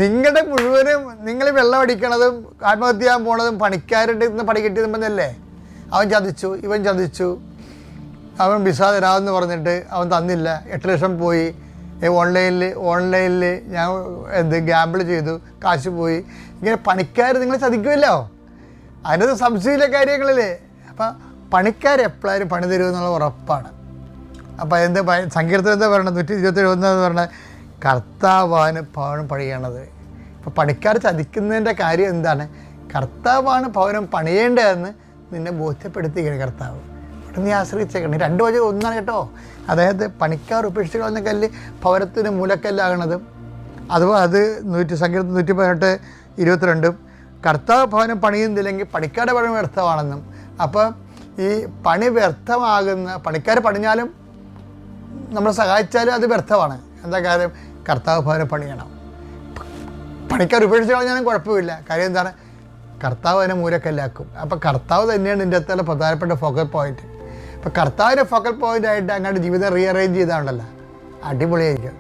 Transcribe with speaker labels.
Speaker 1: നിങ്ങളുടെ മുഴുവനും നിങ്ങൾ വെള്ളം അടിക്കണതും ആത്മഹത്യ ചെയ്യാൻ പോണതും പണിക്കാരുടെ നിന്ന് പണി കിട്ടിയതെന്നല്ലേ. അവൻ ചതിച്ചു, ഇവൻ ചതിച്ചു, അവൻ വിസ തരാമെന്ന് പറഞ്ഞിട്ട് അവൻ തന്നില്ല, 8 ലക്ഷം പോയി, ഓൺലൈനിൽ ഞാൻ ഗാമ്പിൾ ചെയ്തു, കാശ് പോയി. ഇങ്ങനെ പണിക്കാർ നിങ്ങൾ ചതിക്കുമല്ലോ, അതിനകത്ത് സംശയമില്ല കാര്യങ്ങളില്ലേ. അപ്പം പണിക്കാരെപ്പോഴും പണി തരുമെന്നുള്ള ഉറപ്പാണ്. അപ്പോൾ സങ്കീർത്തനം എന്താ പറയണത്, 127 പറഞ്ഞാൽ കർത്താവാണ് ഭവനം പണിയണത്. ഇപ്പോൾ പണിക്കാർ ചതിക്കുന്നതിൻ്റെ കാര്യം എന്താണ്? കർത്താവാണ് ഭവനം പണിയേണ്ടതെന്ന് നിന്നെ ബോധ്യപ്പെടുത്തിയാണ് കർത്താവ്. അവിടെ നീ ആശ്രയിച്ചേക്കണം. 2 വചനം ഒന്നാണ് കേട്ടോ. അതായത് പണിക്കാർ ഉപേക്ഷിച്ച് കളഞ്ഞ കല്ല് ഭവനത്തിന് മൂലക്കല്ലാകണതും, അതുപോലെ അത് സങ്കീർത്തനം 118:22 കർത്താവ് ഭവനം പണിയുന്നില്ലെങ്കിൽ പണിക്കാരുടെ പണി വ്യർത്ഥമാണെന്നും. അപ്പോൾ ഈ പണി വ്യർത്ഥമാകുന്ന പണിക്കാർ പണിഞ്ഞാലും നമ്മളെ സഹായിച്ചാലും അത് വ്യർത്ഥമാണ്. എന്താ കാര്യം? കർത്താവ് ഭവനം പണിയണം. പണിക്കാർ ഉപേക്ഷിച്ച് കളഞ്ഞാലും കുഴപ്പമില്ല. കാര്യം എന്താണ്? കർത്താവ് അതിനെ മൂലക്കല്ലാക്കും. അപ്പോൾ കർത്താവ് തന്നെയാണ് ഇതിൻ്റെ അകത്തുള്ള പ്രധാനപ്പെട്ട ഫോക്കൽ പോയിന്റ്. അപ്പോൾ കർത്താവിൻ്റെ ഫോക്കൽ പോയിൻ്റായിട്ട് അങ്ങോട്ട് ജീവിതം റീഅറേഞ്ച് ചെയ്താണല്ലോ, അടിപൊളിയായിരിക്കും.